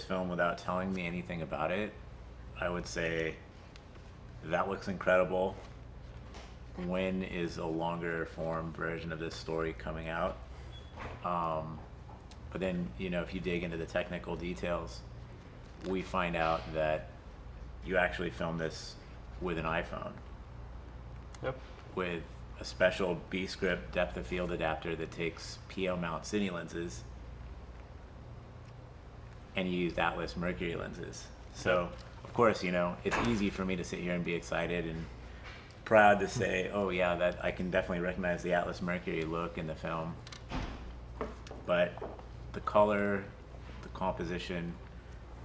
film without telling me anything about it, I would say that looks incredible. When is a longer form version of this story coming out? But then, if you dig into the technical details, we find out that you actually filmed this with an iPhone. Yep. With a special Beastgrip depth of field adapter that takes PL mount cine lenses, and you used Atlas Mercury lenses. So, of course, it's easy for me to sit here and be excited and proud to say, oh yeah, that I can definitely recognize the Atlas Mercury look in the film. But the color, the composition,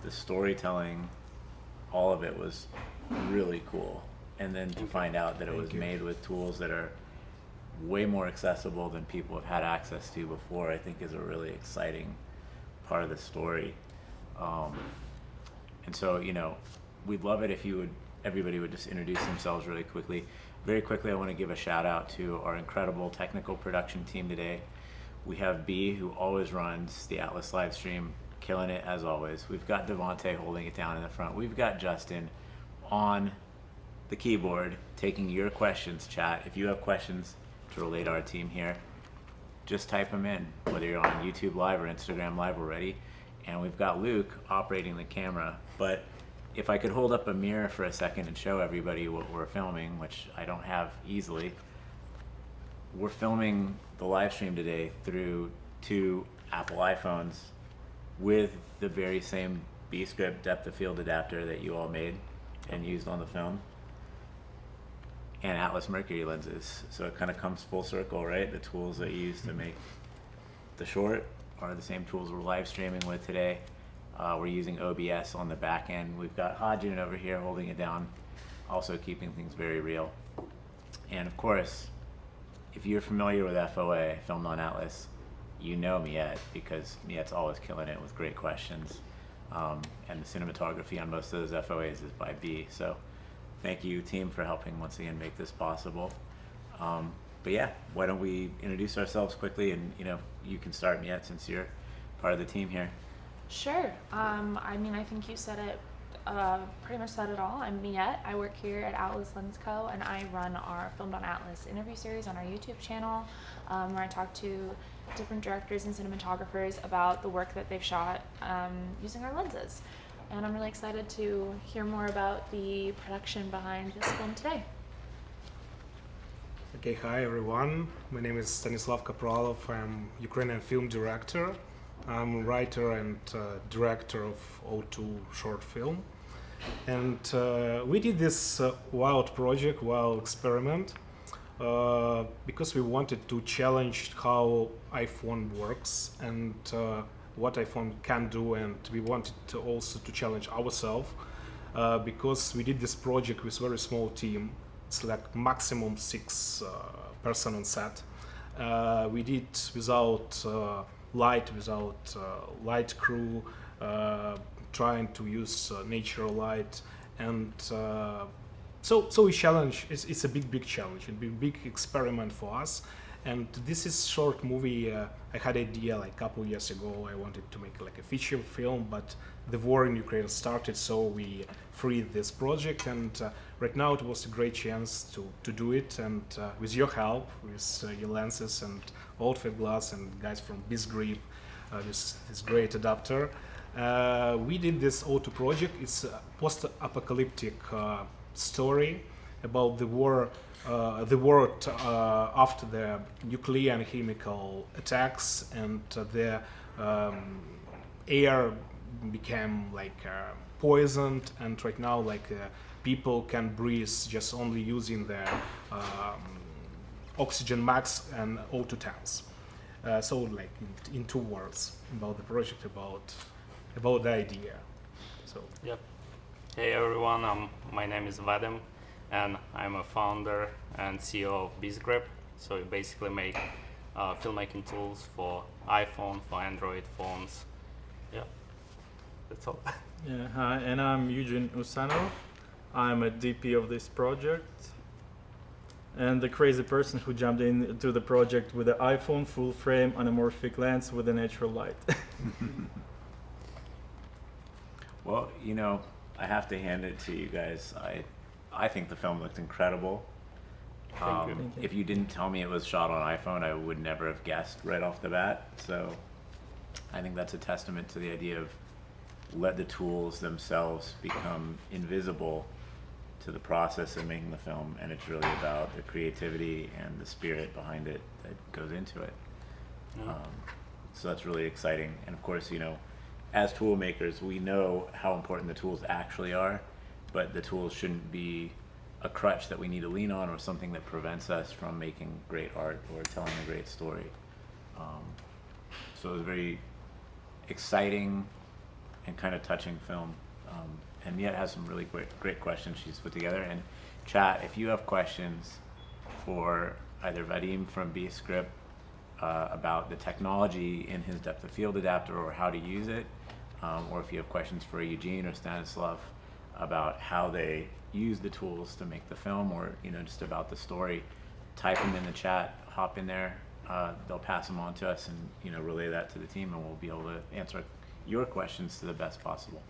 the storytelling, all of it was really cool. And then to find out that it was made with tools that are way more accessible than people have had access to before, I think is a really exciting part of the story. And so, we'd love it if everybody would just introduce themselves really quickly. Very quickly, I want to give a shout out to our incredible technical production team today. We have B, who always runs the Atlas live stream, killing it as always. We've got Devontae holding it down in the front. We've got Justin on the keyboard taking your questions, chat. If you have questions to relate to our team here, just type them in, whether you're on YouTube Live or Instagram Live, we're ready. And we've got Luke operating the camera. But if I could hold up a mirror for a second and show everybody what we're filming, which I don't have easily, we're filming the live stream today through 2 Apple iPhones with the very same Beastgrip depth of field adapter that you all made and used on the film, and Atlas Mercury lenses. So it kind of comes full circle, right? The tools that you used to make the short are the same tools we're live streaming with today. We're using OBS on the back end. We've got Hajun over here holding it down, also keeping things very real. And of course, if you're familiar with FOA, Filmed on Atlas, you know Miet, because Miet's always killing it with great questions. And the cinematography on most of those FOAs is by B. So thank you, team, for helping once again make this possible. But yeah, why don't we introduce ourselves quickly, and you can start, Miet, since you're part of the team here. Sure. I think you said it, pretty much said it all. I'm Miet. I work here at Atlas Lens Co., and I run our Filmed on Atlas interview series on our YouTube channel, where I talk to different directors and cinematographers about the work that they've shot using our lenses. And I'm really excited to hear more about the production behind this film today. Okay, hi everyone. My name is Stanislav Kapralov. I'm Ukrainian film director. I'm a writer and director of O2 short film. And we did this wild project, wild experiment, because we wanted to challenge how iPhone works and what iPhone can do, and we wanted to also to challenge ourselves because we did this project with a very small team. It's like maximum 6 person on set. We did without without light crew, trying to use natural light, and so we challenge. It's a big challenge, a big experiment for us. And this is short movie. I had an idea like a couple years ago. I wanted to make like a feature film, but the war in Ukraine started, so we freed this project. And right now it was a great chance to do it. And with your help, with your lenses and old fit glass and guys from Beastgrip, this great adapter, we did this O2 project. It's a post-apocalyptic story about the war. The world after the nuclear and chemical attacks, and the air became like poisoned, and right now people can breathe just only using the oxygen max and O2 tanks. So like in 2 words about the project, about the idea. So Yep. Hey everyone, my name is Vadym, and I'm a founder and CEO of Beastgrip. So we basically make filmmaking tools for iPhone, for Android phones. Yeah, that's all. Yeah, hi, and I'm Eugene Usanov. I'm a DP of this project, and the crazy person who jumped into the project with the iPhone full frame anamorphic lens with a natural light. Well, I have to hand it to you guys. I think the film looked incredible. Thank you. Thank you. If you didn't tell me it was shot on iPhone, I would never have guessed right off the bat. So I think that's a testament to the idea of let the tools themselves become invisible to the process of making the film, and it's really about the creativity and the spirit behind it that goes into it. Yeah. So that's really exciting. And of course, as tool makers, we know how important the tools actually are, but the tools shouldn't be a crutch that we need to lean on or something that prevents us from making great art or telling a great story. So it was a very exciting and kind of touching film, and yet has some really great questions she's put together. And chat, if you have questions for either Vadym from Beastgrip about the technology in his depth of field adapter or how to use it, or if you have questions for Eugene or Stanislav about how they use the tools to make the film, or just about the story, type them in the chat, hop in there. They'll pass them on to us and relay that to the team, and we'll be able to answer your questions to the best possible.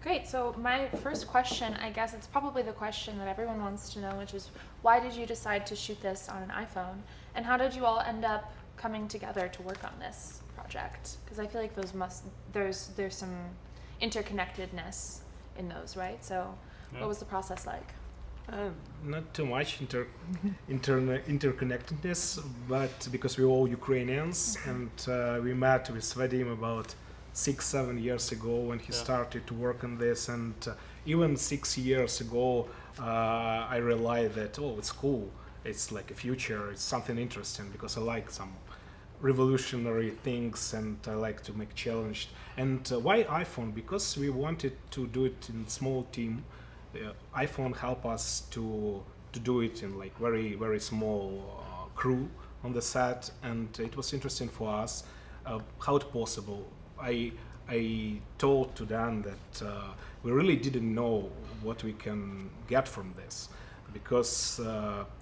Great. So my first question, I guess it's probably the question that everyone wants to know, which is why did you decide to shoot this on an iPhone, and how did you all end up coming together to work on this project? Because I feel like there's some interconnectedness in those, right? So what was the process like? Not too much interconnectedness, but because we're all Ukrainians, and we met with Vadym about 6-7 years ago when he started to work on this, and even 6 years ago I realized that it's cool, it's like a future, it's something interesting, because I like some revolutionary things and I like to make challenged. And why iPhone? Because we wanted to do it in small team. iPhone help us to do it in like very small crew on the set, and it was interesting for us how it possible. I told to Dan that we really didn't know what we can get from this, because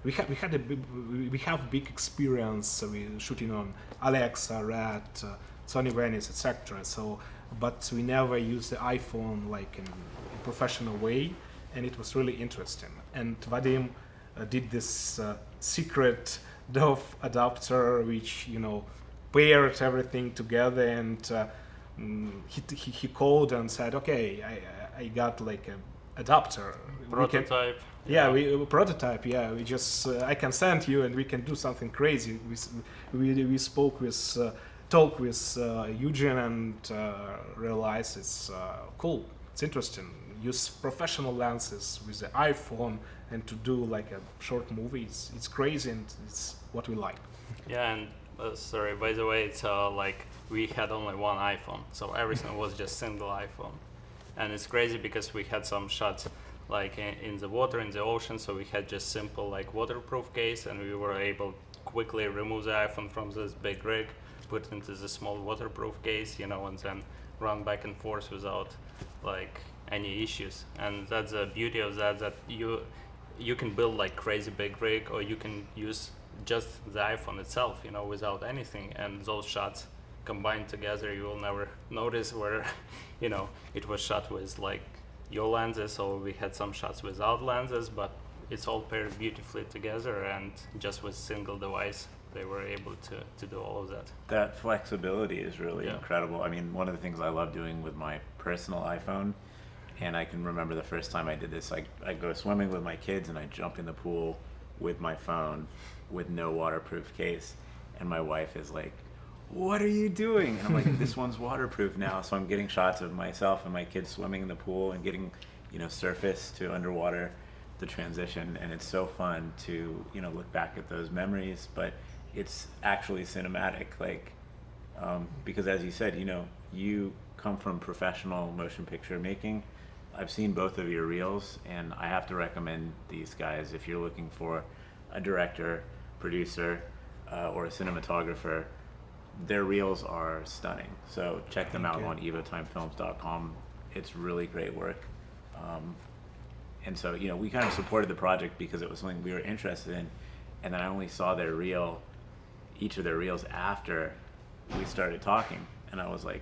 we have big experience with shooting on Alexa, Red, Sony Venice, etc. So, but we never used the iPhone like in a professional way, and it was really interesting. And Vadym did this secret DOF adapter, which paired everything together, and he called and said, "Okay, I got like an adapter Prototype. we prototype. Yeah, we just I can send you, and we can do something crazy." We talked with Eugene and realized it's cool. It's interesting. Use professional lenses with the iPhone and to do like a short movie. It's crazy, and it's what we like. Yeah, and sorry, by the way, it's like we had only one iPhone, so everything was just single iPhone. And it's crazy because we had some shots like in the water, in the ocean, so we had just simple like waterproof case, and we were able quickly remove the iPhone from this big rig, put it into the small waterproof case, and then run back and forth without like any issues. And that's the beauty of that you can build like crazy big rig, or you can use just the iPhone itself, without anything, and those shots combined together, you will never notice where it was shot with like your lenses, or we had some shots without lenses, but it's all paired beautifully together, and just with single device they were able to do all of that. That flexibility is really incredible. I mean, one of the things I love doing with my personal iPhone, and I can remember the first time I did this, I go swimming with my kids and I jump in the pool with my phone with no waterproof case, and my wife is like, "What are you doing?" And I'm like, "This one's waterproof now." So I'm getting shots of myself and my kids swimming in the pool and getting surface to underwater, the transition, and it's so fun to look back at those memories. But it's actually cinematic, like because as you said, you come from professional motion picture making. I've seen both of your reels, and I have to recommend these guys if you're looking for a director, producer, or a cinematographer. Their reels are stunning, so check them out on evotimefilms.com. It's really great work. And so we kind of supported the project because it was something we were interested in, and then I only saw each of their reels after we started talking, and I was like,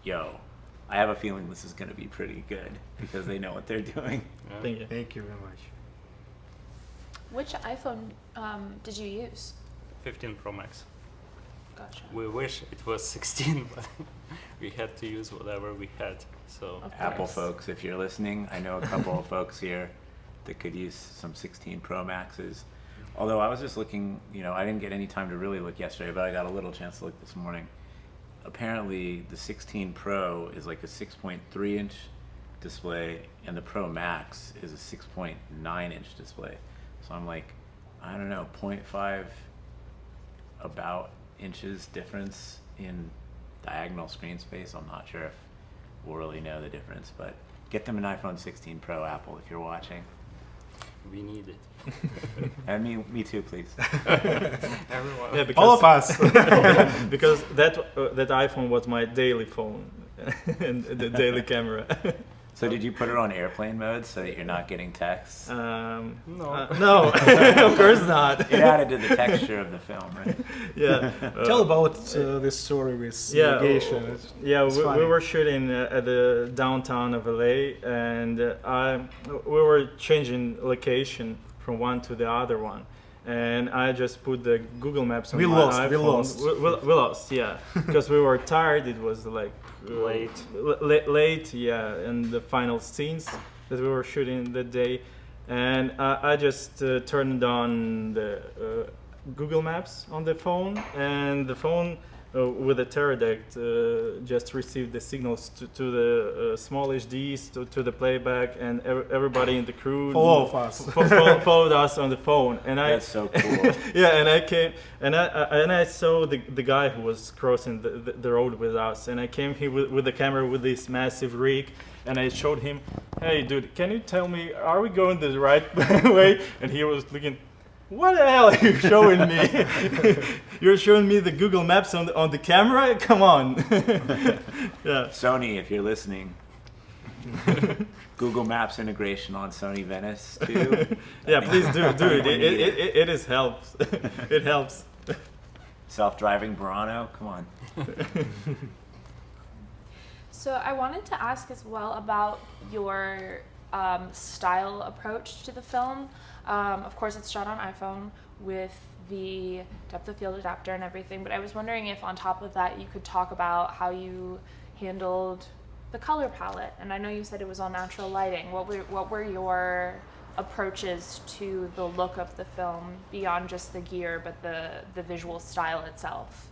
yo, I have a feeling this is going to be pretty good because they know what they're doing. Yeah. Thank you. Thank you very much. Which iPhone did you use? 15 Pro Max. Gotcha. We wish it was 16, but we had to use whatever we had. So Of Apple course. folks, if you're listening, I know a couple of folks here that could use some 16 Pro Maxes. Although I was just looking, I didn't get any time to really look yesterday, but I got a little chance to look this morning. Apparently, the 16 Pro is like a 6.3 inch display, and the Pro Max is a 6.9 inch display. So I'm like, I don't know, 0.5 about inches difference in diagonal screen space. I'm not sure if we'll really know the difference, but get them an iPhone 16 Pro, Apple, if you're watching. we need it. And me too, please. Everyone. Yeah, because, All of us. because that iPhone was my daily phone and the daily camera. So did you put it on airplane mode so that you're not getting texts? No. No, of course not. It added to the texture of the film, right? Yeah. Tell about this story with navigation. Yeah, It's we funny. were shooting at the downtown of LA, and we were changing location from one to the other one. And I just put the Google Maps on We my lost, iPhone. we lost. We lost, yeah, because we were tired. It was like Late. late, yeah, and the final scenes that we were shooting that day, and I just turned on the Google Maps on the phone, and the phone with the pterodect just received the signals to the small HDs, to the playback, and everybody in the crew All of us. followed us on the phone, and That's so cool. yeah, and I came and I saw the guy who was crossing the road with us, and I came here with the camera with this massive rig, and I showed him, hey dude, can you tell me, are we going the right way? And he was looking, what the hell are you showing me? You're showing me the Google Maps on the camera? Come on. Yeah. Sony, if you're listening, Google Maps integration on Sony Venice too. Yeah, please do it. We need It is helps. It helps. Self-driving Burano, come on. So I wanted to ask as well about your style approach to the film. Of course, it's shot on iPhone with the depth of field adapter and everything, but I was wondering if on top of that you could talk about how you handled the color palette. And I know you said it was all natural lighting. What were your approaches to the look of the film beyond just the gear, but the visual style itself?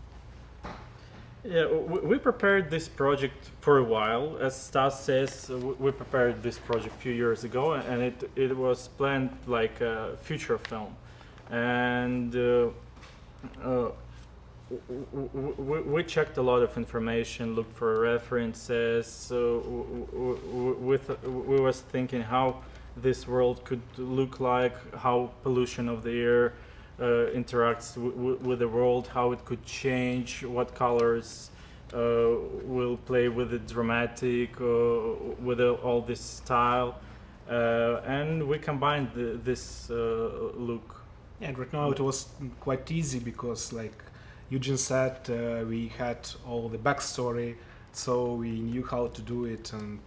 Yeah, we prepared this project for a while. As Stas says, we prepared this project a few years ago, and it was planned like a feature film. And we checked a lot of information, looked for references. So we was thinking how this world could look like, how pollution of the air interacts with the world, how it could change, what colors will play with the dramatic, with all this style, and we combined this look. And right now it was quite easy because, like Eugene said, we had all the backstory, so we knew how to do it and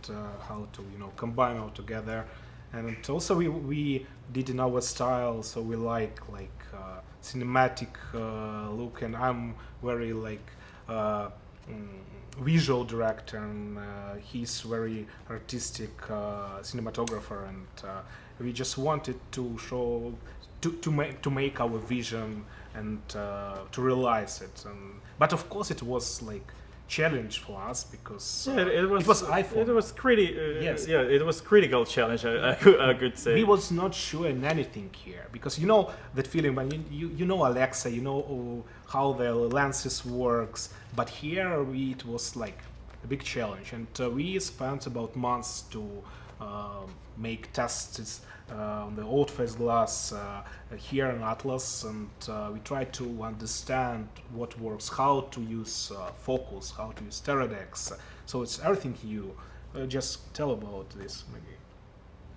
how to combine all together. And also we did in our style, so we like cinematic look, and I'm very visual director, and he's very artistic cinematographer, and we just wanted to show to make our vision and to realize it. But of course it was like challenge for us because it was iPhone. It was Yes. Yeah, it was critical challenge. I could say. We was not sure in anything here because that feeling when you know Alexa, how the lenses works, but here it was like a big challenge, and we spent about months to make tests on the old phase glass here in Atlas, and we tried to understand what works, how to use focus, how to use pterodactyls. So it's everything new. Just tell about this maybe.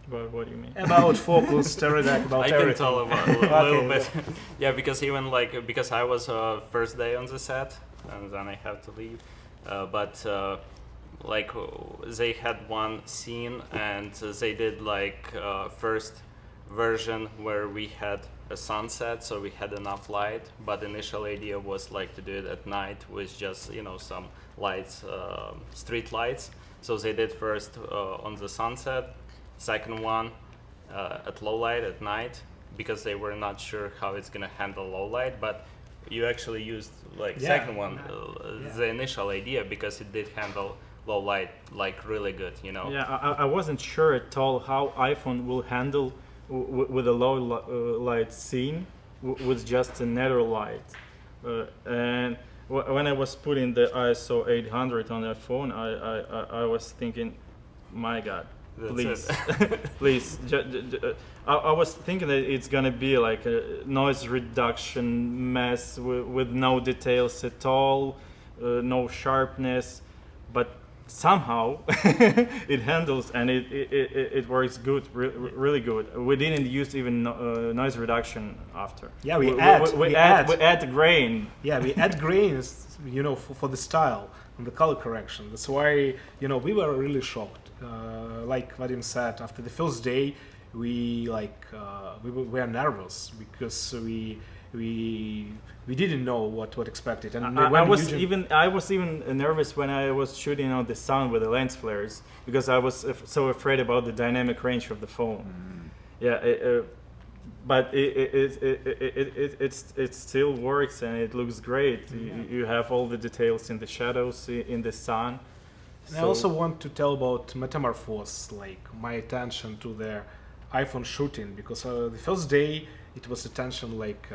But what do you mean? About focus, pterodactyl, about I everything. can tell about a little Okay. bit. Yeah, because even because I was first day on the set and then I had to leave. but like they had one scene and they did like first version where we had a sunset, so we had enough light, but the initial idea was like to do it at night with just some lights, street lights. So they did first on the sunset, second one at low light at night, because they were not sure how it's gonna handle low light, but you actually used like second one, the initial idea, because it did handle low light like really good, Yeah, I wasn't sure at all how iPhone will handle with a low light scene with just a natural light. And when I was putting the ISO 800 on that phone, I was thinking, my God, please, please. I was thinking that it's gonna be like a noise reduction mess with no details at all, no sharpness, but somehow it handles and it works good, really good. We didn't use even noise reduction after. Yeah, we add grain. Yeah, we add grains, for the style and the color correction. That's why, we were really shocked. Like Vadym said, after the first day, we were nervous because we didn't know what expected. And I was even nervous when I was shooting on the sun with the lens flares, because I was so afraid about the dynamic range of the phone. Yeah, but it still works and it looks great. You have all the details in the shadows, in the sun. And I also want to tell about metamorphose, like my attention to the iPhone shooting, because the first day it was attention like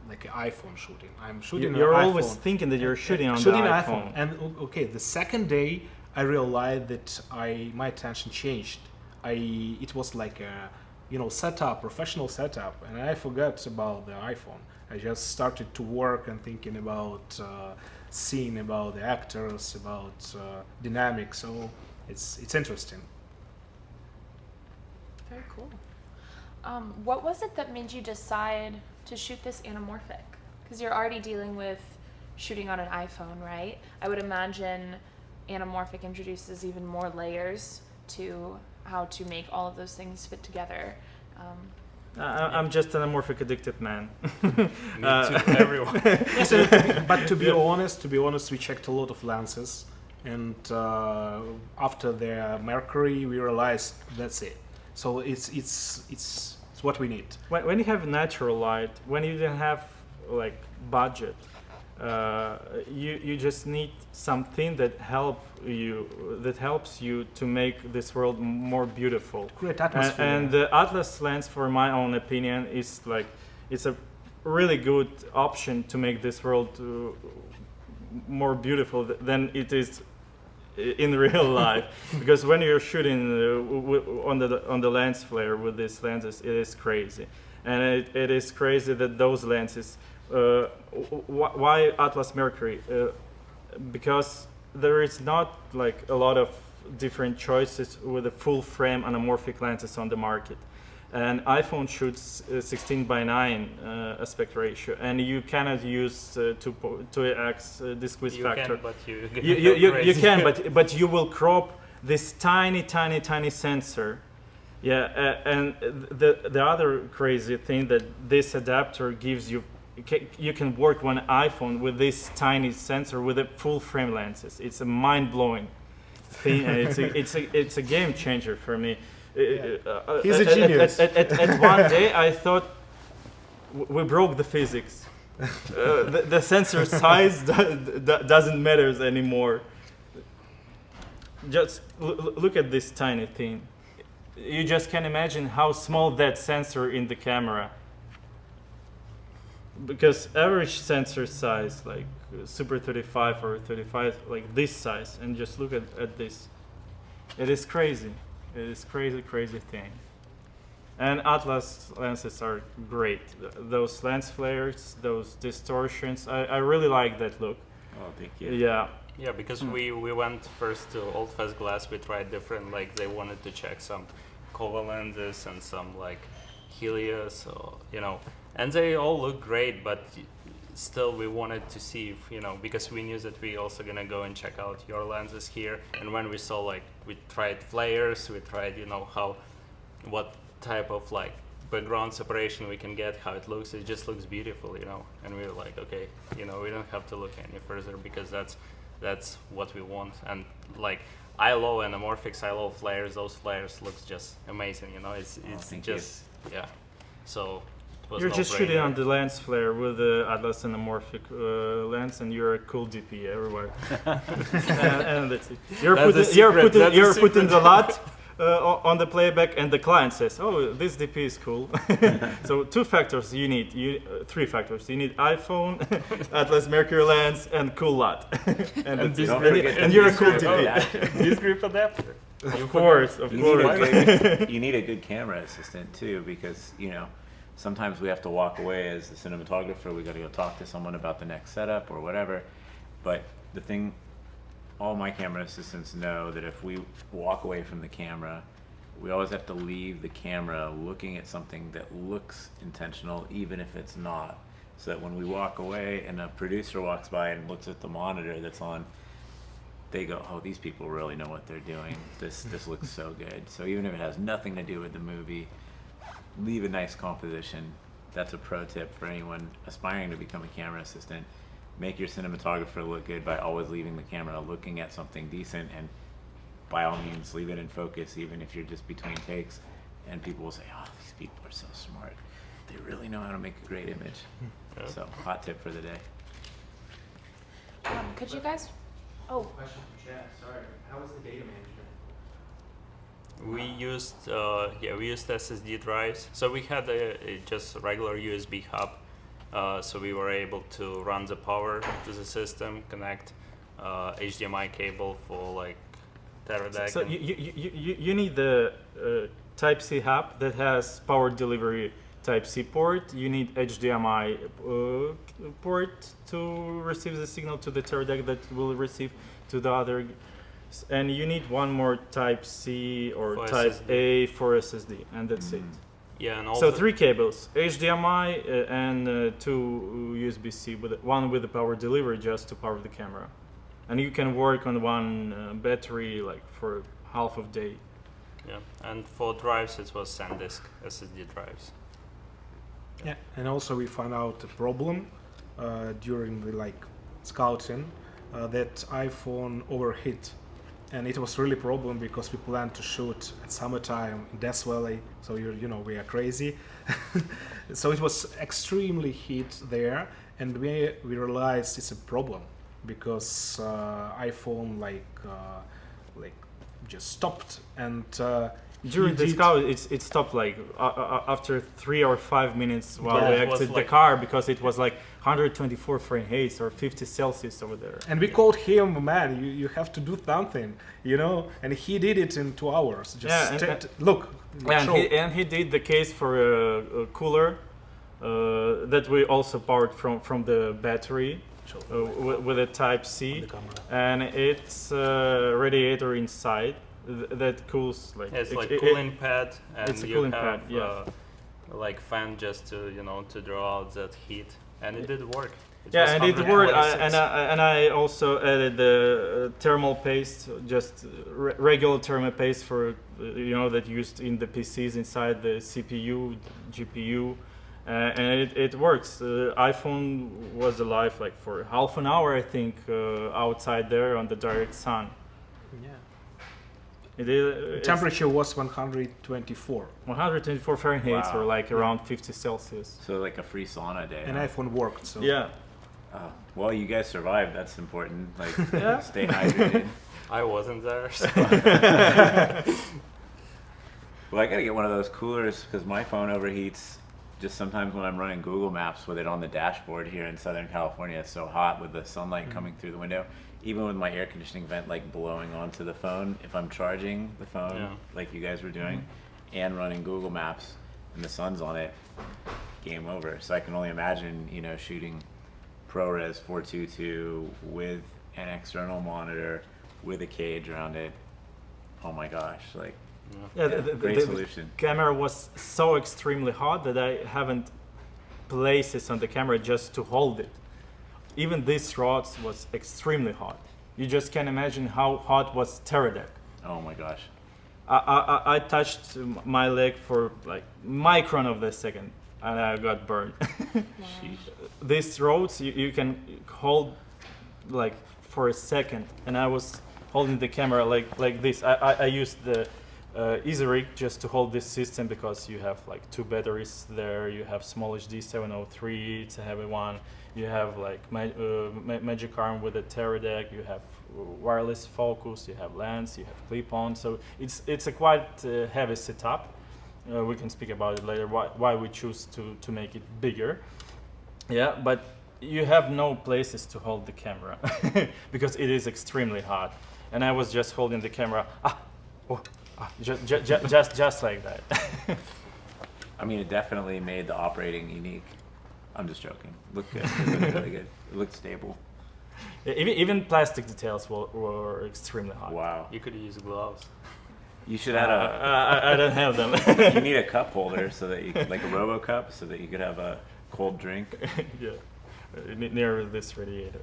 like an iPhone shooting. I'm shooting. You're an always iPhone, thinking that you're shooting on shooting the an iPhone. And okay, the second day I realized that my attention changed. It was like a setup, professional setup, and I forgot about the iPhone. I just started to work and thinking about scene, about the actors, about dynamics. So it's interesting. Very cool. What was it that made you decide to shoot this anamorphic? Because you're already dealing with shooting on an iPhone, right? I would imagine anamorphic introduces even more layers to how to make all of those things fit together. I'm just an anamorphic addicted man. Me too, everyone. But to be honest, we checked a lot of lenses, and after the Mercury, we realized that's it. So it's what we need. When you have natural light, when you don't have like budget, you just need something that helps you to make this world more beautiful. Great atmosphere. And the Atlas lens, for my own opinion, is it's a really good option to make this world more beautiful than it is in real life. Because when you're shooting on the lens flare with these lenses, it is crazy, and it is crazy that those lenses. Why Atlas Mercury? Because there is not like a lot of different choices with the full frame anamorphic lenses on the market, and iPhone shoots 16:9 aspect ratio, and you cannot use 2x squeeze factor. You can, but you will crop this tiny sensor. Yeah, and the other crazy thing that this adapter gives you. You can work on an iPhone with this tiny sensor with a full frame lenses. It's a mind-blowing thing, and it's a game changer for me. He's a genius. At one day, I thought we broke the physics. The sensor size doesn't matter anymore. Just look at this tiny thing. You just can imagine how small that sensor in the camera. Because average sensor size, like Super 35 or 35, like this size, and just look at this. It is crazy. It is crazy thing. And Atlas lenses are great. Those lens flares, those distortions, I really like that look. Oh, thank you. Yeah. Yeah, because we went first to Old Fast Glass. We tried different, like they wanted to check some Kova lenses and some like Helios, and they all look great, but still we wanted to see if, you know, because we knew that we also gonna go and check out your lenses here. And when we saw, like, we tried flares, we tried, you know, what type of like background separation we can get, how it just looks beautiful, you know. And we were like, okay, you know, we don't have to look any further because that's what we want. And like, I love anamorphics, I love flares. Those flares looks just amazing, you know. It's just yeah. So it was You're just no-brainer. shooting on the lens flare with the Atlas Anamorphic lens, and you're a cool DP everywhere. and that's it. You're putting the LUT on the playback, and the client says, "Oh, this DP is cool." So three factors you need. You need iPhone, Atlas Mercury lens, and cool LUT. and you're a cool DP. Beastgrip adapter. Of course. You need a good camera assistant too, because, you know, sometimes we have to walk away as the cinematographer. We got to go talk to someone about the next setup or whatever. But the thing, all my camera assistants know that if we walk away from the camera, we always have to leave the camera looking at something that looks intentional, even if it's not. So that when we walk away and a producer walks by and looks at the monitor that's on, they go, oh, these people really know what they're doing. This looks so good. So even if it has nothing to do with the movie, leave a nice composition. That's a pro tip for anyone aspiring to become a camera assistant. Make your cinematographer look good by always leaving the camera looking at something decent, and by all means leave it in focus, even if you're just between takes. And people will say, oh, these people are so smart. They really know how to make a great image. Yeah. So hot tip for the day. Could you guys? Oh, Question from chat. Sorry. How was the data management? We used SSD drives. So we had a just regular USB hub. So we were able to run the power to the system, connect HDMI cable for like Teradek. So you need the Type-C hub that has power delivery Type-C port. You need HDMI port to receive the signal to the Teradek that will receive to the other. And you need one more Type-C or For Type-A for SSD, and that's it. Yeah, and So also 3 cables, HDMI and 2 USB-C, one with the power delivery just to power the camera. And you can work on one battery like for half of day. yeah, and for drives it was SanDisk SSD drives. Yeah, and also we found out a problem during the scouting that iPhone overheat, and it was really a problem because we planned to shoot at summertime in Death Valley, so we are crazy. So it was extremely heat there, and we realized it's a problem because iPhone just stopped, and During the scout, it stopped like after 3 or 5 minutes while Yeah, we it was exited the like- car, because it was like 124 Fahrenheit or 50 Celsius over there. And we called him, man, you have to do something, and he did it in 2 hours. Just Yeah, and- look. And show. he did the case for a cooler that we also powered from the battery with a Type-C, the camera. and it's a radiator inside that cools like Yeah, it's like it- cooling pad, and it's a you cooling have pad, yeah. like fan just to to draw out that heat, and it did work. Yeah, and it worked. 126. And I also added the thermal paste, just regular thermal paste for that used in the PCs inside the CPU, GPU, and it works. iPhone was alive like for half an hour, I think, outside there on the direct sun. Yeah. It's Temperature was 124, 124 Fahrenheit, Wow. or like around 50 Celsius. So like a free sauna day. and huh? iPhone worked. So Yeah. Oh, well, you guys survived. That's important. Like, Yeah. stay hydrated. I wasn't there. So. Well, I gotta get one of those coolers because my phone overheats. Just sometimes when I'm running Google Maps with it on the dashboard here in Southern California, it's so hot with the sunlight coming through the window. Even with my air conditioning vent blowing onto the phone, if I'm charging the phone Yeah. like you guys were doing, and running Google Maps and the sun's on it, game over. So I can only imagine, shooting ProRes 422 with an external monitor with a cage around it. Oh my gosh, Yeah, great solution. camera was so extremely hot that I haven't places on the camera just to hold it. even this rod was extremely hot. You just can't imagine how hot was Teradek. Oh my gosh. I touched my leg for like micron of a second, and I got burned. Sheesh. These rods you can hold like for a second, and I was holding the camera like this. I used the Easy Rig just to hold this system because you have like 2 batteries there. You have small HD 703, it's a heavy one. You have like magic arm with a Teradek. You have wireless focus. You have lens. You have clip-on. So it's a quite heavy setup. We can speak about it later. Why we choose to make it bigger. Yeah, but you have no places to hold the camera because it is extremely hot. And I was just holding the camera. Just like that. I mean, it definitely made the operating unique. I'm just joking. Looked good. It looked really good. It looked stable. Even plastic details were extremely hot. Wow. You could use gloves. You should add I don't have them. you need a cup holder so that you like a Robo cup so that you could have a cold drink. Yeah, near this radiator.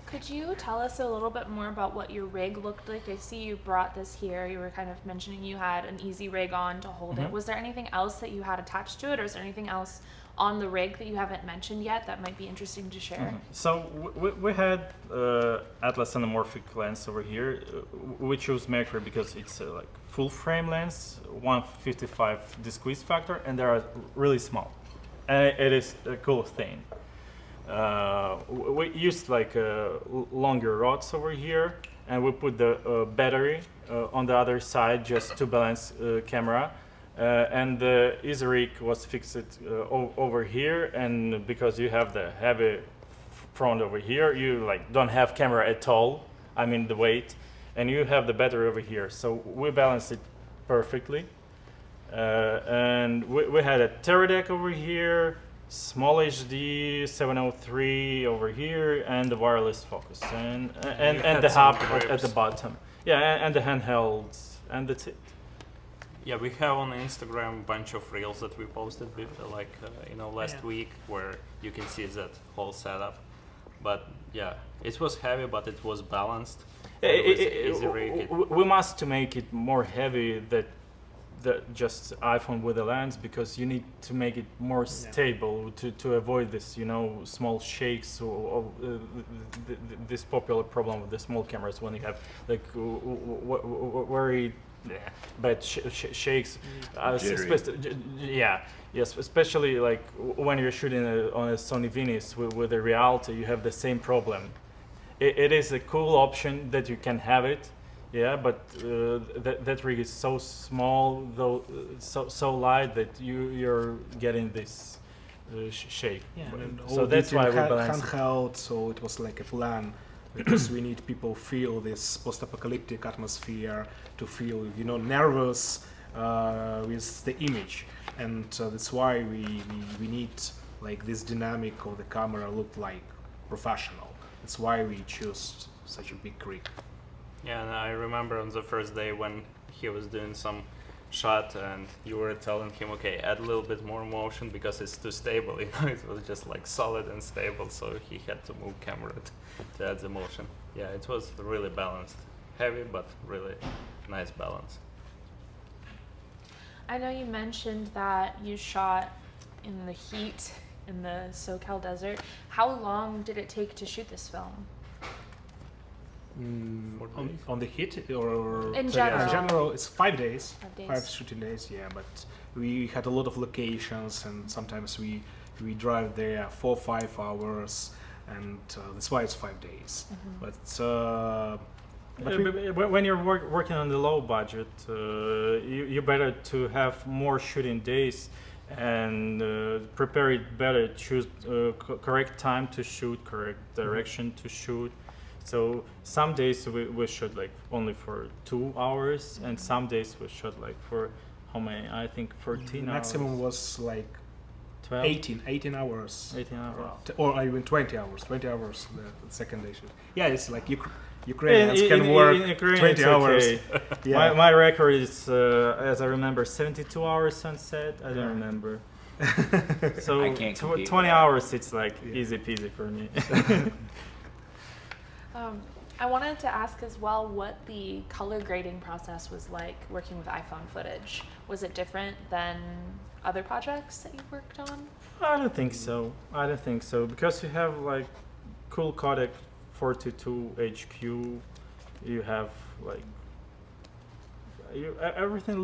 Could you tell us a little bit more about what your rig looked like? I see you brought this here. You were kind of mentioning you had an Easy Rig on to hold it. Was there anything else that you had attached to it, or is there anything else on the rig that you haven't mentioned yet that might be interesting to share? So we had Atlas Anamorphic lens over here. We chose macro because it's like full frame lens, 155 squeeze factor, and they are really small. And it is a cool thing. We used like longer rods over here, and we put the battery on the other side just to balance camera. And the Easy Rig was fixed over here, and because you have the heavy front over here, you like don't have camera at all. I mean the weight, and you have the battery over here. So we balanced it perfectly. And we had a Teradek over here, small HD 703 over here, and the wireless focus, and the hub at the bottom. Yeah, and the handhelds, and that's it. Yeah, we have on Instagram a bunch of reels that we posted with, last week, where you can see that whole setup. But yeah, it was heavy, but it was balanced. We must to make it more heavy that just iPhone with a lens, because you need to make it more stable to avoid this, small shakes or this popular problem with the small cameras when you have like very bad shakes. Yes, especially like when you're shooting on a Sony Venice with a Reality, you have the same problem. It is a cool option that you can have it. Yeah, but that rig is so small, though so light that you're getting this shape. Yeah, so that's why we balanced handheld. So it was like a plan, because we need people feel this post-apocalyptic atmosphere, to feel nervous with the image, and that's why we need like this dynamic of the camera look like professional. That's why we chose such a big rig. Yeah, and I remember on the first day when he was doing some shot, and you were telling him, okay, add a little bit more motion because it's too stable. It was just like solid and stable, so he had to move camera to add the motion. Yeah, it was really balanced. Heavy, but really nice balance. I know you mentioned that you shot in the heat in the SoCal desert. How long did it take to shoot this film? On the hit or in general? In general, it's 5 days. 5 days. 5 shooting days, yeah. But we had a lot of locations, and sometimes we drive there 4 or 5 hours, and that's why it's 5 days. But when you're working on the low budget, you better to have more shooting days and prepare it better. Choose correct time to shoot, correct direction to shoot. So some days we shot like only for 2 hours, and some days we shot like for how many? I think 14 hours. Maximum was like 12? 18 hours. 18 hours. Or even 20 hours. 20 hours the second day shoot. Yeah, it's like Ukrainians can work Ukraine 20 hours. Okay. Yeah. My record is, as I remember, 72 hours sunset. I don't remember. So I can't compete with 20 that. hours, it's like easy peasy for me. I wanted to ask as well what the color grading process was like working with iPhone footage. Was it different than other projects that you've worked on? I don't think so. I don't think so because you have like cool codec 422 HQ. You have like everything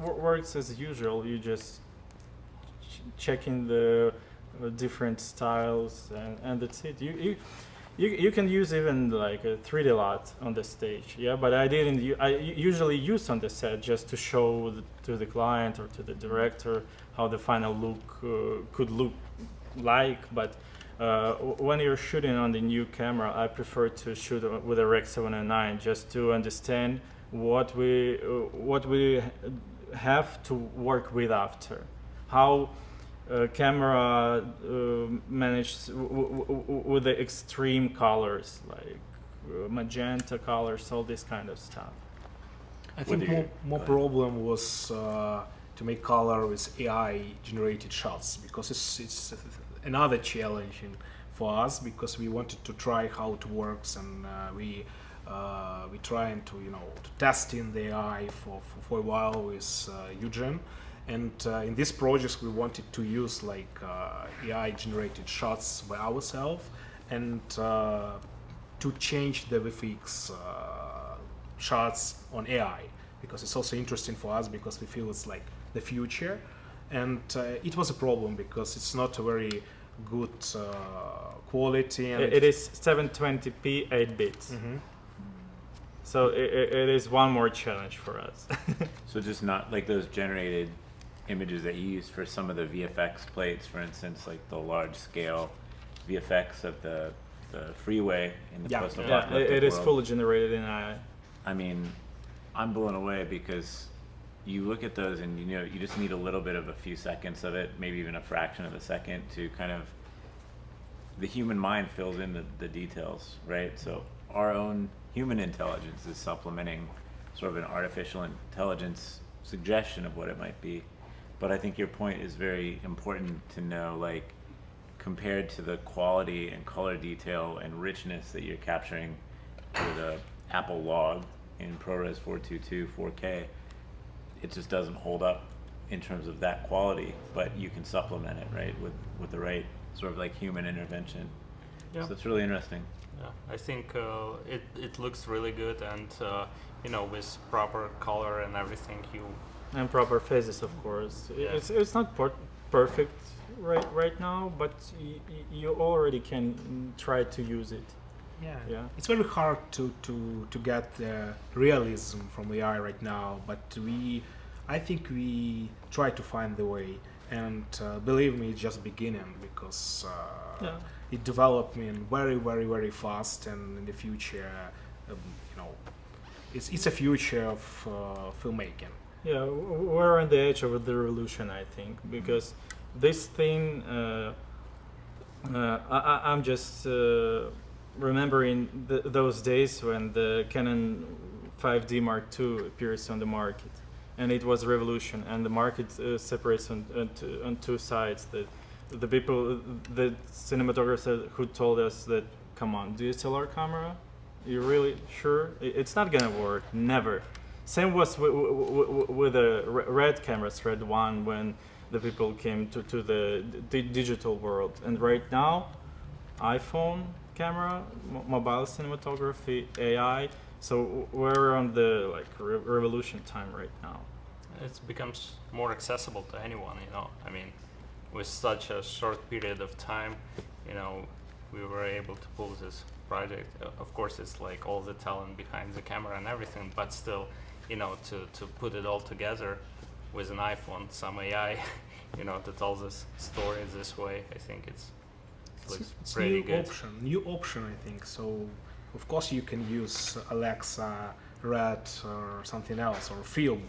works as usual. You just checking the different styles and that's it. You can use even like a 3D lot on the stage, yeah. But I didn't. I usually use on the set just to show to the client or to the director how the final look could look like. But when you're shooting on the new camera, I prefer to shoot with a Rec 709 just to understand what we have to work with after, how. Camera managed with the extreme colors like magenta colors, all this kind of stuff. I think more problem was to make color with AI generated shots because it's another challenge for us because we wanted to try how it works and we trying to to test in the AI for a while with Eugene. And in these projects, we wanted to use like AI-generated shots by ourselves and to change the VFX shots on AI because it's also interesting for us because we feel it's like the future. And it was a problem because it's not a very good quality. And it is 720p 8 bits. Mm-hmm. So it is one more challenge for us. So just not like those generated images that you use for some of the VFX plates, for instance, like the large scale VFX of the freeway in the post-apocalyptic it is world. fully generated in AI. I mean, I'm blown away because you look at those and you just need a little bit of a few seconds of it, maybe even a fraction of a second to kind of, the human mind fills in the details, right? So our own human intelligence is supplementing sort of an artificial intelligence suggestion of what it might be. But I think your point is very important to know, like, compared to the quality and color detail and richness that you're capturing with a Apple log in ProRes 422 4K, it just doesn't hold up in terms of that quality, but you can supplement it, right, with the right sort of like human intervention. Yeah. So it's really interesting. Yeah, I think it looks really good, and with proper color and everything, And proper phases, of course. Yeah. It's not perfect right now, but you already can try to use it. Yeah. It's very hard to get the realism from AI right now, but I think we try to find the way. And believe me, it's just beginning because it developing very, very, very fast, and in the future, it's a future of filmmaking. Yeah, we're on the edge of the revolution, I think, because this thing, I'm just remembering those days when the Canon 5D Mark II appears on the market, and it was a revolution, and the market separates on two sides. The people, the cinematographers who told us that, come on, DSLR camera? You really sure? It's not gonna work, never. Same was with the red cameras, Red 1, when the people came to the digital world. And right now, iPhone camera, mobile cinematography, AI. So we're on the revolution time right now. it becomes more accessible to anyone. I mean, with such a short period of time, we were able to pull this project. Of course, it's like all the talent behind the camera and everything, but still, to put it all together with an iPhone, some AI, to tell this story this way, I think it looks pretty good. New option, I think. So, of course, you can use Alexa, Red, or something else, or Film,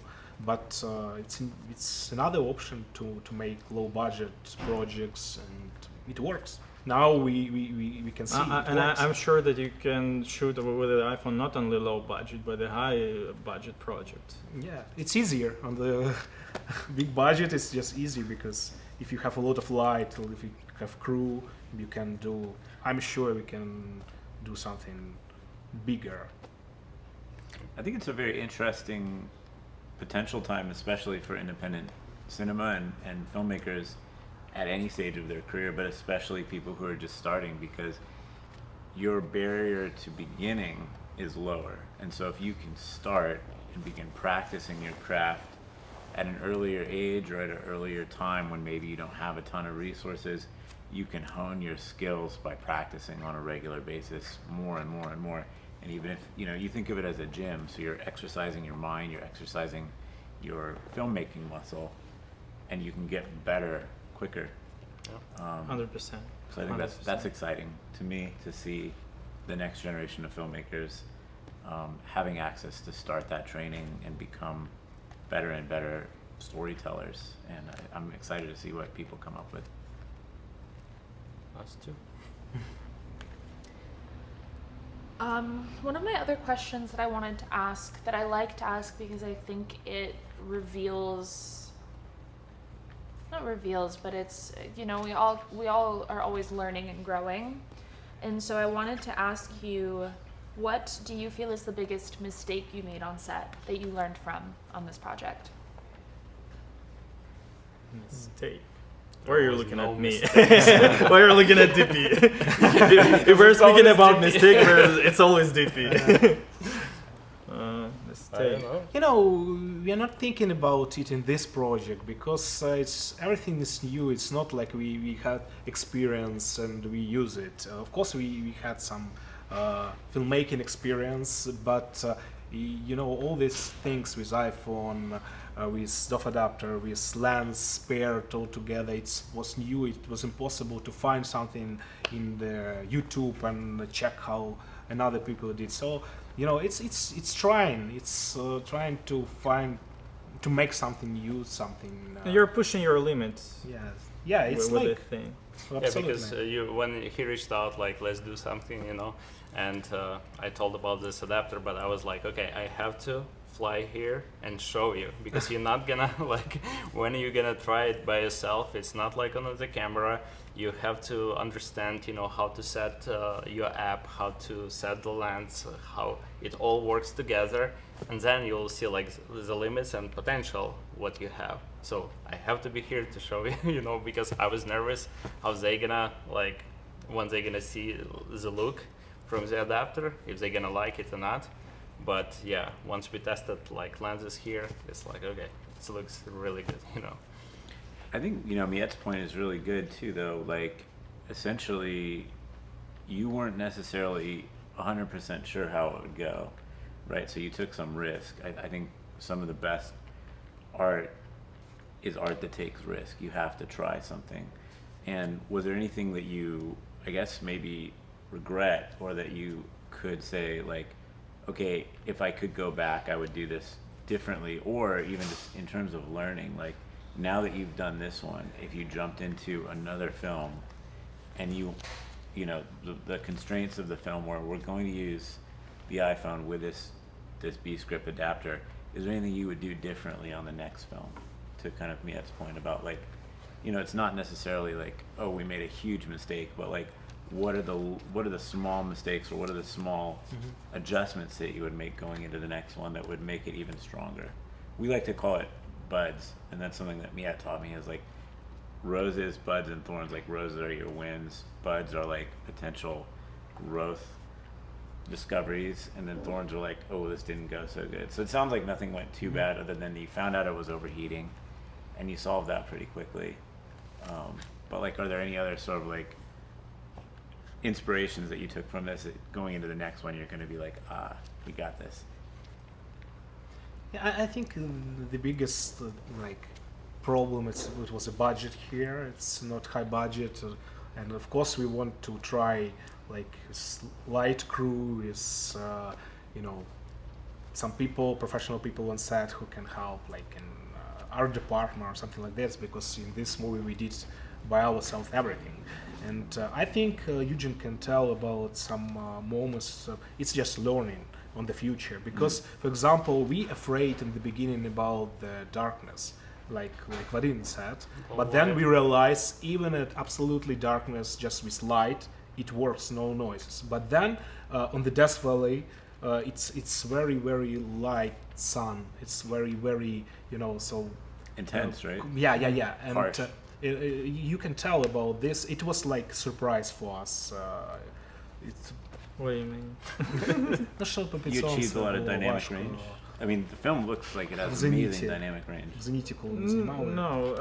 but it's another option to make low budget projects, and it works. Now we can see. I'm sure that you can shoot with the iPhone not only low budget but a high budget project. Yeah, it's easier on the big budget. It's just easy because if you have a lot of light, or if you have crew, you can do. I'm sure we can do something bigger. I think it's a very interesting potential time, especially for independent cinema and filmmakers at any stage of their career, but especially people who are just starting, because your barrier to beginning is lower. And so if you can start and begin practicing your craft at an earlier age or at an earlier time when maybe you don't have a ton of resources, you can hone your skills by practicing on a regular basis more and more and more. And even if, you think of it as a gym, so you're exercising your mind, you're exercising your filmmaking muscle, and you can get better quicker. 100%. So I think 100%. that's exciting to me, to see the next generation of filmmakers having access to start that training and become better and better storytellers. And I'm excited to see what people come up with. Us too. One of my other questions that I wanted to ask, that I like to ask because I think it not reveals, but it's, we all are always learning and growing. And so I wanted to ask you, what do you feel is the biggest mistake you made on set that you learned from on this project? Mistake. Why are you looking no at me? mistakes. Why are you looking at DP? If we're speaking about mistake, it's always DP. I Mistake. don't know. We are not thinking about it in this project because everything is new. It's not like we had experience and we use it. Of course, we had some filmmaking experience, but all these things with iPhone, with DOF adapter, with lens paired all together, it was new. It was impossible to find something in the YouTube and check how another people did. So it's trying. It's trying to make something new, something. You're pushing your limits. Yeah. It's with like the thing. absolutely. Yeah, because when he reached out, like, let's do something, and I told about this adapter, but I was like, okay, I have to fly here and show you, because you're not gonna, like, when you're gonna try it by yourself, it's not like on the camera. You have to understand, how to set your app, how to set the lens, how it all works together, and then you'll see, like, the limits and potential what you have. So I have to be here to show you, because I was nervous how they gonna, like, when they gonna see the look from the adapter, if they're gonna like it or not. But yeah, once we tested, like, lenses here, it's like, okay, this looks really good, I think, Miet's point is really good too, though. Like, essentially, you weren't necessarily 100% sure how it would go, right? So you took some risk. I think some of the best art is art that takes risk. You have to try something. And was there anything that you, I guess, maybe regret, or that you could say, like, okay, if I could go back, I would do this differently, or even just in terms of learning, like, now that you've done this one, if you jumped into another film and the constraints of the film where we're going to use the iPhone with this Beastgrip adapter, is there anything you would do differently on the next film? To kind of Miet's point about, like, it's not necessarily like, oh, we made a huge mistake, but, like, what are the small mistakes, or what are the small adjustments that you would make going into the next one that would make it even stronger? We like to call it buds, and that's something that Miet taught me, is like roses, buds, and thorns. Like, roses are your wins, buds are like potential growth discoveries, and then thorns are like, oh, this didn't go so good. So it sounds like nothing went too bad, other than you found out it was overheating and you solved that pretty quickly. But, like, are there any other sort of, like, inspirations that you took from this, that going into the next one you're going to be like, we got this? Yeah, I think the biggest problem it was a budget here. It's not high budget, and of course we want to try like light crew with some professional people on set who can help, like in art department or something like this, because in this movie we did by ourselves everything. And I think Eugene can tell about some moments. It's just learning on the future, because for example, we afraid in the beginning about the darkness. like Vadym said. Oh, But then right. we realize even at absolutely darkness, just with light, it works, no noises. But then on the Death Valley, it's very light sun. It's very so Intense, right? yeah. And Harsh. you can tell about this. It was like surprise for us. It's What do you mean? no, что You achieved a lot of было dynamic важко. range. I mean, the film looks like it has Зените. amazing dynamic range. В зените, коли не знімали. No,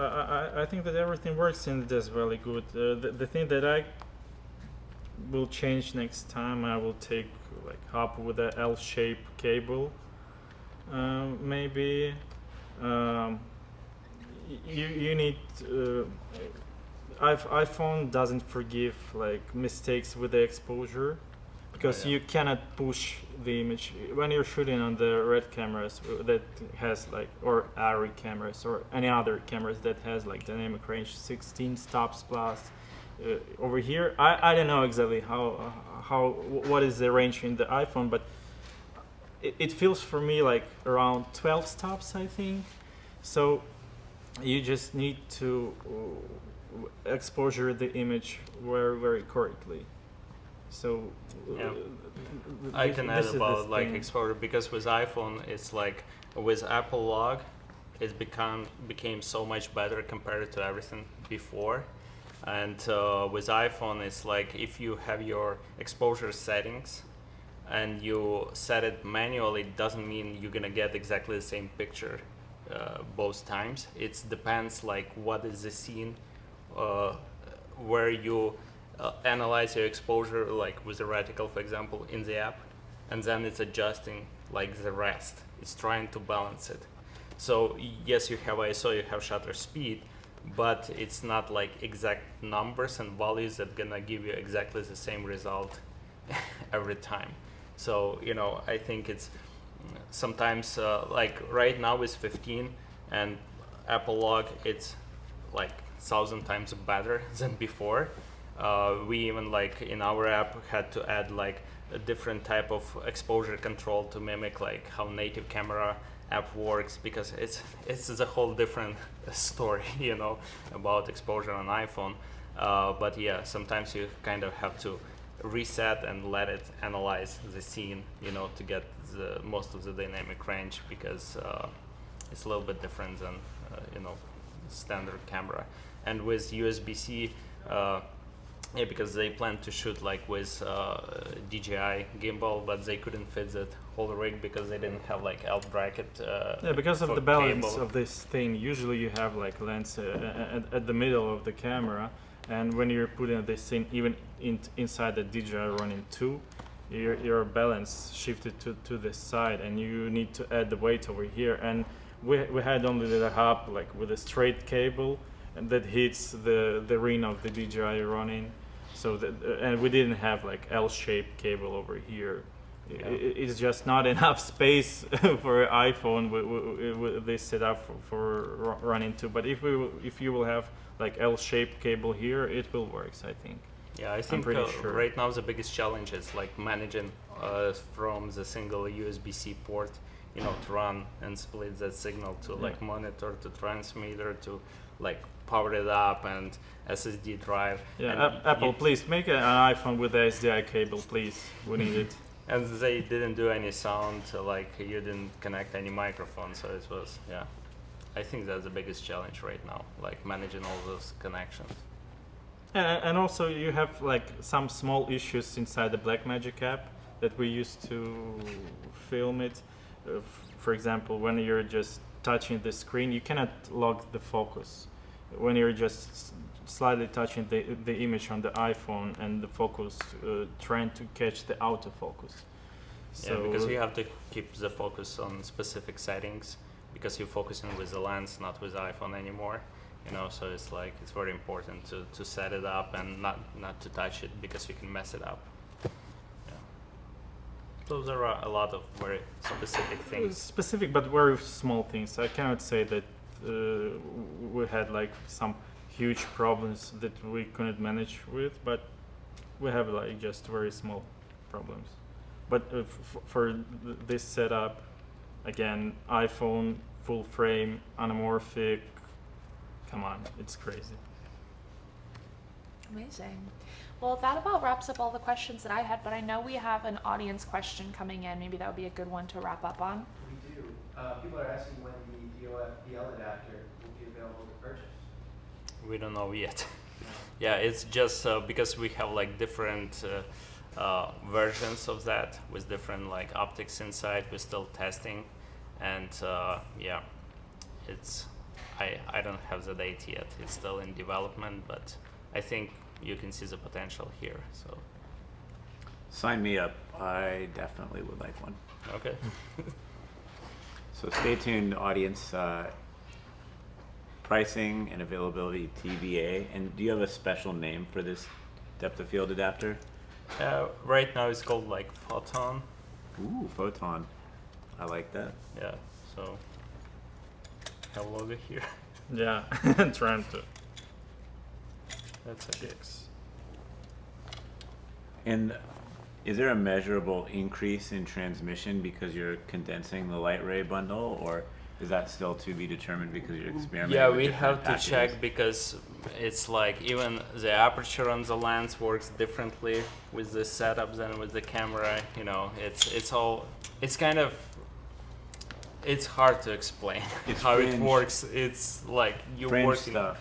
I think that everything works in this very good. The thing that I will change next time, I will take like hub with a L-shaped cable. Maybe you need. iPhone doesn't forgive like mistakes with the exposure, because yeah. you cannot push the image when you're shooting on the red cameras that has like, or ARRI cameras or any other cameras that has like dynamic range 16 stops plus. Over here, I don't know exactly what is the range in the iPhone, but it feels for me like around 12 stops, I think. So you just need to exposure the image very correctly. So Yeah. I can add this is the about like thing. exposure, because with iPhone it's like with Apple Log it became so much better compared to everything before. And with iPhone it's like if you have your exposure settings and you set it manually, it doesn't mean you're gonna get exactly the same picture both times. It depends like what is the scene where you analyze your exposure, like with the reticle, for example, in the app, and then it's adjusting like the rest. It's trying to balance it. So yes, you have ISO, you have shutter speed, but it's not like exact numbers and values that gonna give you exactly the same result every time. So I think it's sometimes like right now with 15 and Apple Log, it's like 1,000 times better than before. We even like in our app had to add like a different type of exposure control to mimic like how native camera app works, because it's a whole different story, about exposure on iPhone. But yeah, sometimes you kind of have to reset and let it analyze the scene, to get the most of the dynamic range, because it's a little bit different than standard camera. And with USB-C, because they planned to shoot like with DJI gimbal, but they couldn't fit that whole rig because they didn't have like L bracket. Yeah, because of for the balance cable. of this thing. Usually you have like lens at the middle of the camera, and when you're putting this thing even inside the DJI running 2, your balance shifted to the side, and you need to add the weight over here. And we had only the hub like with a straight cable, and that hits the ring of the DJI running. So and we didn't have like L-shaped cable over here. Yeah. It's just not enough space for iPhone with this setup for running 2. But if you will have like L-shaped cable here, it will work, I think. Yeah, I think pretty sure. right now the biggest challenge is like managing from the single USB-C port, to run and split that signal to like monitor, to transmitter, to like power it up, and SSD drive. Yeah, And Apple, please make an iPhone with the SDI cable, please. We need it. And they didn't do any sound, like you didn't connect any microphone, so it was, yeah. I think that's the biggest challenge right now, like managing all those connections. And also you have like some small issues inside the Blackmagic app that we used to film it. For example, when you're just touching the screen, you cannot lock the focus. When you're just slightly touching the image on the iPhone and the focus trying to catch the autofocus. So Yeah, because you have to keep the focus on specific settings, because you're focusing with the lens, not with the iPhone anymore. So it's like it's very important to set it up and not to touch it, because you can mess it up. Yeah. So there are a lot of very specific things. Specific but very small things. I cannot say that we had like some huge problems that we couldn't manage with, but we have like just very small problems. But for this setup, again, iPhone, full frame, anamorphic, come on, it's crazy. Amazing. Well, that about wraps up all the questions that I had, but I know we have an audience question coming in. Maybe that would be a good one to wrap up on. We do. People are asking when the DOF adapter will be available to purchase. We don't know yet. Yeah, it's just because we have like different versions of that with different like optics inside. We're still testing, and yeah, it's I don't have the date yet. It's still in development, but I think you can see the potential here. So Sign me up. I definitely would like one. okay. So stay tuned, audience. Pricing and availability TBA. And do you have a special name for this depth of field adapter? Right now it's called like Photon. Ooh, Photon. I like that. Yeah. So have a logo here. Yeah, trying to That's okay. fix. And is there a measurable increase in transmission because you're condensing the light ray bundle, or is that still to be determined because you're experimenting Yeah, with we different have to packages? check because it's like even the aperture on the lens works differently with the setup than with the camera. You know, it's kind of it's hard to explain It's how fringe. it works. It's like you're Fringe working stuff.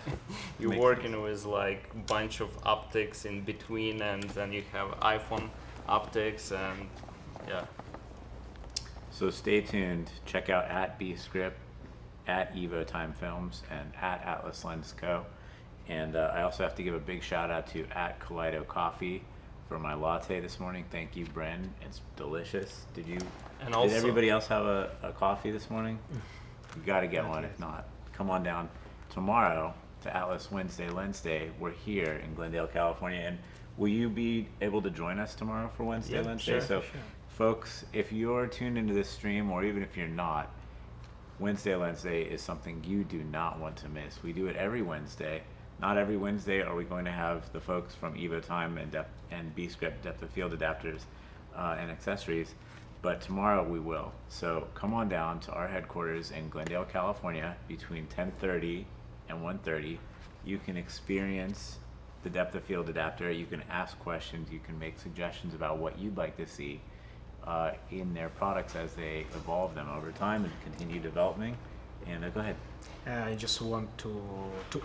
you're Makes working with like bunch of optics in between, and then you have iPhone optics, and yeah. So stay tuned. Check out at Beastgrip, at Evo Time Films, and at Atlas Lens Co. And I also have to give a big shout out to at Kaleido Coffee for my latte this morning. Thank you, Bren. It's delicious. Did Also- everybody else have a coffee this morning? You got to get one. If not, come on down tomorrow to Atlas Wednesday Lens Day. We're here in Glendale, California, and will you be able to join us tomorrow for Wednesday Yeah, Lens sure, Day? So, sure. folks, if you're tuned into this stream, or even if you're not, Wednesday Lens Day is something you do not want to miss. We do it every Wednesday. Not every Wednesday are we going to have the folks from Evo Time and Beastgrip depth of field adapters and accessories, but tomorrow we will. So come on down to our headquarters in Glendale, California between 10:30 and 1:30. You can experience the depth of field adapter. You can ask questions. You can make suggestions about what you'd like to see in their products as they evolve them over time and continue developing. And go ahead. I just want to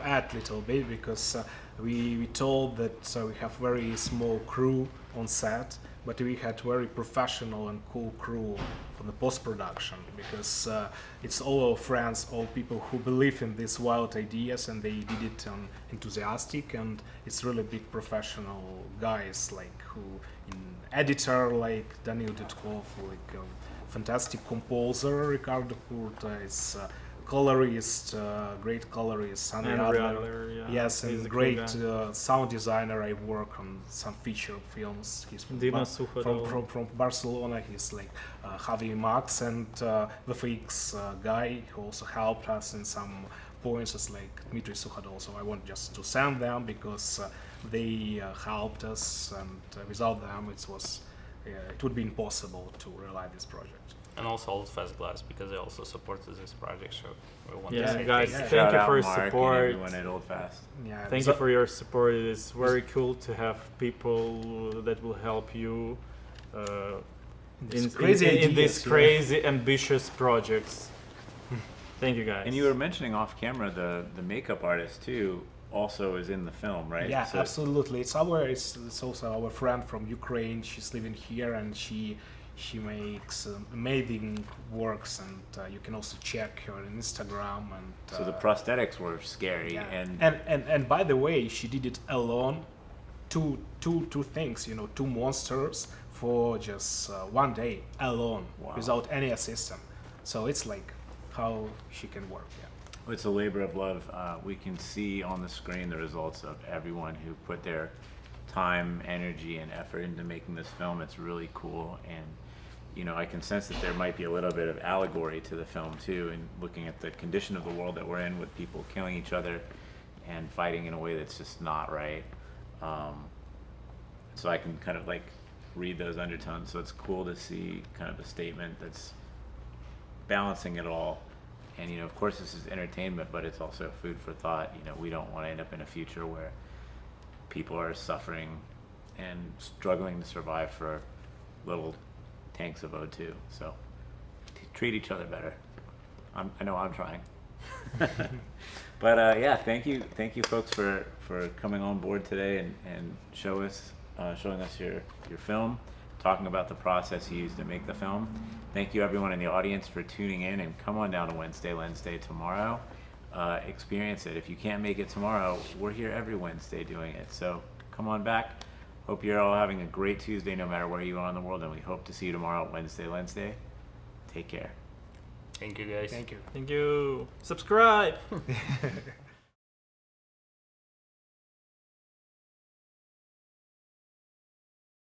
add a little bit because we told that we have very small crew on set, but we had very professional and cool crew for the post-production because it's all our friends, all people who believe in these wild ideas, and they did it enthusiastic, and it's really big professional guys like who in editor like Daniel Dudkov, like fantastic composer Ricardo Curta, is colorist, great colorist Sandy And Adler. Adler, yeah. Yes, He's and a great cool sound designer. I work on some feature films. He's from, Dima Suhodol. from Barcelona. He's like Javi Max, and VFX guy who also helped us in some points, is like Dmitry Suhodol. So I want just to thank them because they helped us, and without them it would be impossible to realize this project. And also Old Fast Glass, because they also supported this project, so we want to Yeah, say guys, thank you. thank Shout you out for your Mark and support. everyone at Old Fast. Yeah, Thank you for your support. It is very cool to have people that will help you these crazy in these ideas, yeah. crazy ambitious projects. Thank you, guys. And you were mentioning off camera the makeup artist too also is in the film, right? Yeah, So- absolutely. It's also our friend from Ukraine. She's living here, and she makes amazing works, and you can also check her on Instagram. And So the prosthetics were scary, yeah. and and by the way, she did it alone. Two things, two monsters for just one day alone, Wow. without any assistant. So it's like how she can work. Yeah. it's a labor of love. We can see on the screen the results of everyone who put their time, energy, and effort into making this film. It's really cool, and I can sense that there might be a little bit of allegory to the film too, and looking at the condition of the world that we're in, with people killing each other and fighting in a way that's just not right. So I can kind of like read those undertones. So it's cool to see kind of a statement that's balancing it all And you know, of course, this is entertainment, but it's also food for thought. You know, we don't want to end up in a future where people are suffering and struggling to survive for little tanks of O2. So treat each other better. I know I'm trying. But yeah, thank you folks for coming on board today and showing us your film, talking about the process you used to make the film. Thank you everyone in the audience for tuning in, and come on down to Wednesday Lens Day tomorrow. Experience it. If you can't make it tomorrow, we're here every Wednesday doing it. So come on back. Hope you're all having a great Tuesday no matter where you are in the world, and we hope to see you tomorrow at Wednesday Lens Day. Take care. Thank you, guys. Thank you. Thank you. Subscribe.